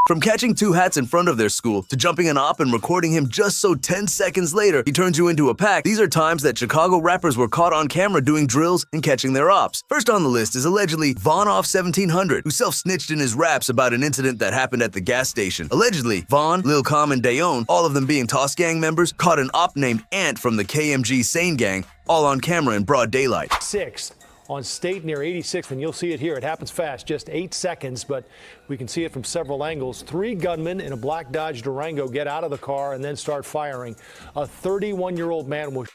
From catching two hats in front of their school to jumping an op and recording him just so 10 seconds later he turns you into a pack, these are times that Chicago rappers were caught on camera doing drills and catching their ops. First on the list is allegedly Von Off 1700, who self-snitched in his raps about an incident that happened at the gas station. Allegedly, Von, Lil Com, and Dayon, all of them being Toss Gang members, caught an op named Ant from the KMG Sane Gang, all on camera in broad daylight. 6 on State near 86th, and you'll see it here. It happens fast, just 8 seconds, but we can see it from several angles. 3 gunmen in a black Dodge Durango get out of the car and then start firing. A 31-year-old man was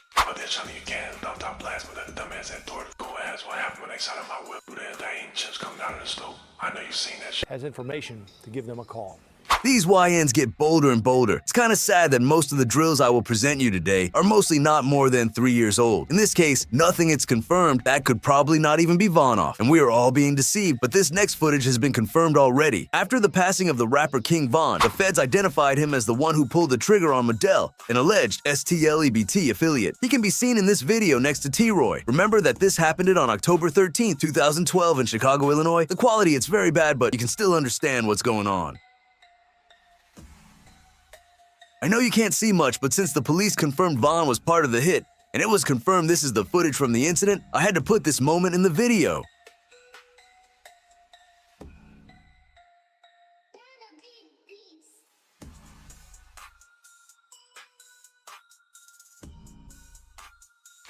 Telling you can don't talk blast, but that dumbass that door cool ass. What happened when they shot at my whip? There ain't chips coming out of the stove. I know you've seen that shit. has information to give them a call. These YNs get bolder and bolder. It's kind of sad that most of the drills I will present you today are mostly not more than 3 years old. In this case, nothing is confirmed. That could probably not even be Von Off, and we are all being deceived, but this next footage has been confirmed already. After the passing of the rapper King Von, the feds identified him as the one who pulled the trigger on Modell, an alleged STLEBT affiliate. He can be seen in this video next to T-Roy. Remember that this happened on October 13, 2012 in Chicago, Illinois? The quality, it's very bad, but you can still understand what's going on. I know you can't see much, but since the police confirmed Von was part of the hit, and it was confirmed this is the footage from the incident, I had to put this moment in the video.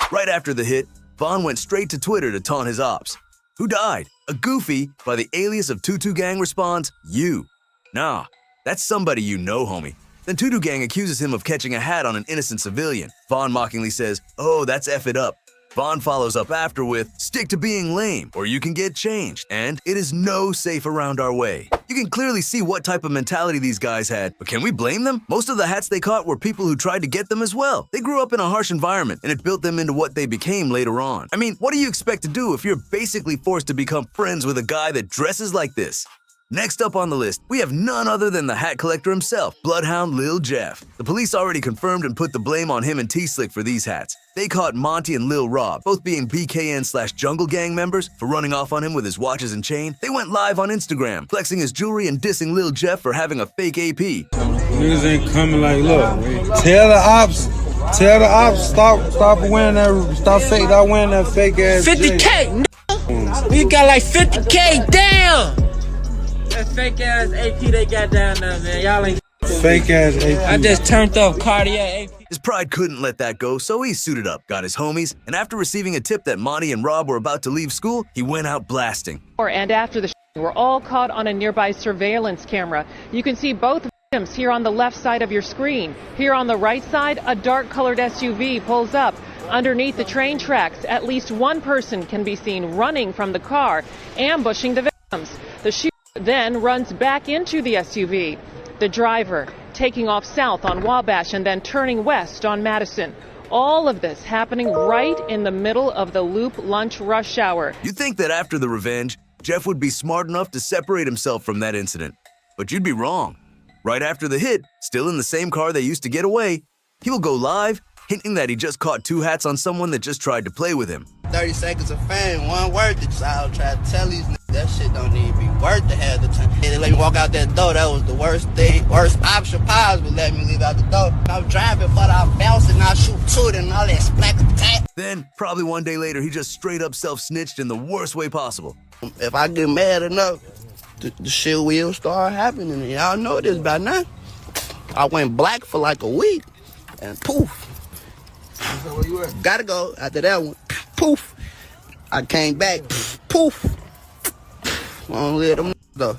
Right after the hit, Von went straight to Twitter to taunt his ops. Who died? A goofy by the alias of Tutu Gang responds, you. Nah, that's somebody you know, homie. Then Tutu Gang accuses him of catching a hat on an innocent civilian. Von mockingly says, oh, that's F it up. Von follows up after with, stick to being lame, or you can get changed, and it is no safe around our way. You can clearly see what type of mentality these guys had, but can we blame them? Most of the hats they caught were people who tried to get them as well. They grew up in a harsh environment, and it built them into what they became later on. I mean, what do you expect to do if you're basically forced to become friends with a guy that dresses like this? Next up on the list, we have none other than the hat collector himself, Bloodhound Lil Jeff. The police already confirmed and put the blame on him and T-Slick for these hats. They caught Monti and Lil Rob, both being BKN/Jungle Gang members, for running off on him with his watches and chain. They went live on Instagram, flexing his jewelry and dissing Lil Jeff for having a fake AP. Niggas ain't coming like, look, tell the ops, stop wearing that fake ass 50K, we got like 50K down. That fake ass AP they got down there, man. Y'all ain't fake ass AP. I just turned up Cartier AP. His pride couldn't let that go, so he suited up, got his homies, and after receiving a tip that Monty and Rob were about to leave school, he went out blasting. And after the were all caught on a nearby surveillance camera. You can see both victims here on the left side of your screen. Here on the right side, a dark-colored SUV pulls up. Underneath the train tracks, at least one person can be seen running from the car, ambushing the victims. The shooter then runs back into the SUV. The driver taking off south on Wabash and then turning west on Madison. All of this happening right in the middle of the Loop lunch rush hour. You'd think that after the revenge, Jeff would be smart enough to separate himself from that incident. But you'd be wrong. Right after the hit, still in the same car they used to get away, he will go live, hinting that he just caught two hats on someone that just tried to play with him. 30 seconds of fame, one worth it. So I'll try to tell these niggas that shit don't need to be worth it half the time. They let me walk out that door, that was the worst option possible, let me leave out the door. I was driving, but I bounced and I shoot to it and all that splack attack. Then, probably one day later, he just straight up self-snitched in the worst way possible. If I get mad enough, the shit will start happening. Y'all know this by now. I went black for like a week, and poof. Gotta go after that one. Poof. I came back. Poof. Won't let them though.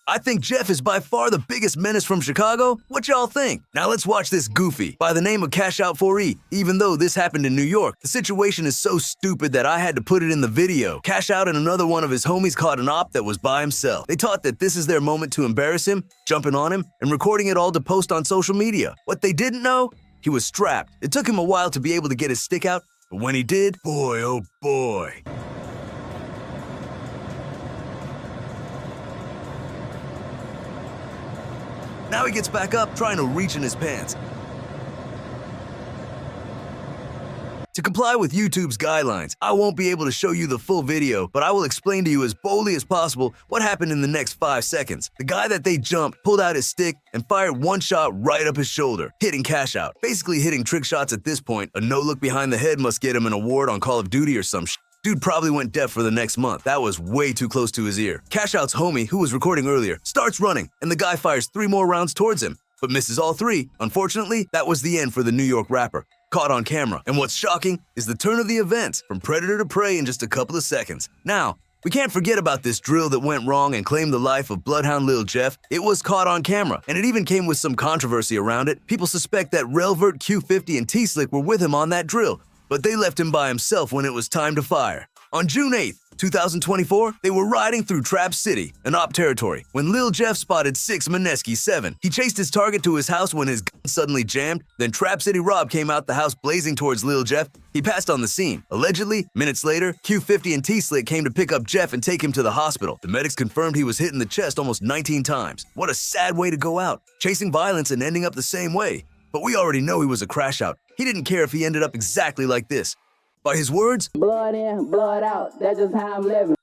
I think Jeff is by far the biggest menace from Chicago. What y'all think? Now let's watch this goofy by the name of Cash Out 4E. Even though this happened in New York, the situation is so stupid that I had to put it in the video. Cash Out and another one of his homies caught an op that was by himself. They thought that this is their moment to embarrass him, jumping on him, and recording it all to post on social media. What they didn't know? He was strapped. It took him a while to be able to get his stick out, but when he did, boy oh boy. Now he gets back up, trying to reach in his pants. To comply with YouTube's guidelines, I won't be able to show you the full video, but I will explain to you as boldly as possible what happened in the next 5 seconds. The guy that they jumped pulled out his stick and fired one shot right up his shoulder, hitting Cash Out. Basically hitting trick shots at this point. A no-look behind the head must get him an award on Call of Duty or some shit. Dude probably went deaf for the next month. That was way too close to his ear. Cash Out's homie, who was recording earlier, starts running, and the guy fires 3 more rounds towards him, but misses all 3. Unfortunately, that was the end for the New York rapper. Caught on camera. And what's shocking is the turn of the events, from predator to prey in just a couple of seconds. Now, we can't forget about this drill that went wrong and claimed the life of Bloodhound Lil Jeff. It was caught on camera, and it even came with some controversy around it. People suspect that Relvert, Q50, and T-Slick were with him on that drill, but they left him by himself when it was time to fire. On June 8th, 2024, they were riding through Trap City, an op territory, when Lil Jeff spotted 6 Mineski 7. He chased his target to his house when his gun suddenly jammed. Then Trap City Rob came out the house blazing towards Lil Jeff. He passed on the scene. Allegedly, minutes later, Q50 and T-Slick came to pick up Jeff and take him to the hospital. The medics confirmed he was hit in the chest almost 19 times. What a sad way to go out, chasing violence and ending up the same way. But we already know he was a crash out. He didn't care if he ended up exactly like this. By his words, Blood in, blood out. That's just how I'm living.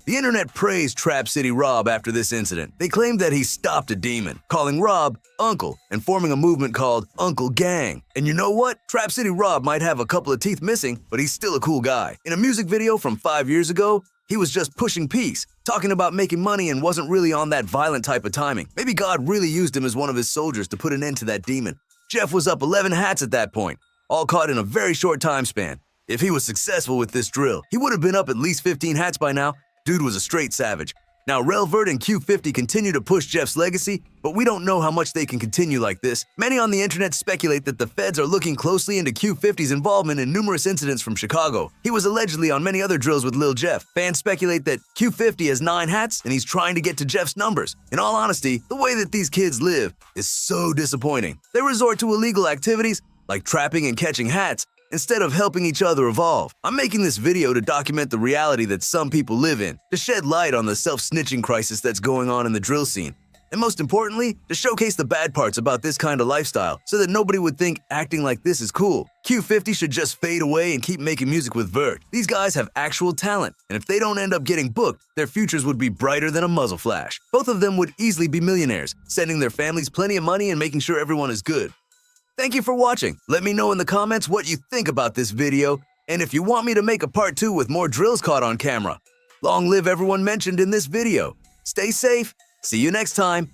the internet praised Trap City Rob after this incident. They claimed that he stopped a demon, calling Rob Uncle and forming a movement called Uncle Gang. And you know what? Trap City Rob might have a couple of teeth missing, but he's still a cool guy. In a music video from 5 years ago, he was just pushing peace, talking about making money and wasn't really on that violent type of timing. Maybe God really used him as one of his soldiers to put an end to that demon. Jeff was up 11 hats at that point, all caught in a very short time span. If he was successful with this drill, he would have been up at least 15 hats by now. Dude was a straight savage. Now, Relvert and Q50 continue to push Jeff's legacy, but we don't know how much they can continue like this. Many on the internet speculate that the feds are looking closely into Q50's involvement in numerous incidents from Chicago. He was allegedly on many other drills with Lil Jeff. Fans speculate that Q50 has 9 hats and he's trying to get to Jeff's numbers. In all honesty, the way that these kids live is so disappointing. They resort to illegal activities like trapping and catching hats instead of helping each other evolve. I'm making this video to document the reality that some people live in, to shed light on the self-snitching crisis that's going on in the drill scene, and most importantly, to showcase the bad parts about this kind of lifestyle so that nobody would think acting like this is cool. Q50 should just fade away and keep making music with Vert. These guys have actual talent, and if they don't end up getting booked, their futures would be brighter than a muzzle flash. Both of them would easily be millionaires, sending their families plenty of money and making sure everyone is good. Thank you for watching. Let me know in the comments what you think about this video, and if you want me to make a part 2 with more drills caught on camera. Long live everyone mentioned in this video. Stay safe. See you next time.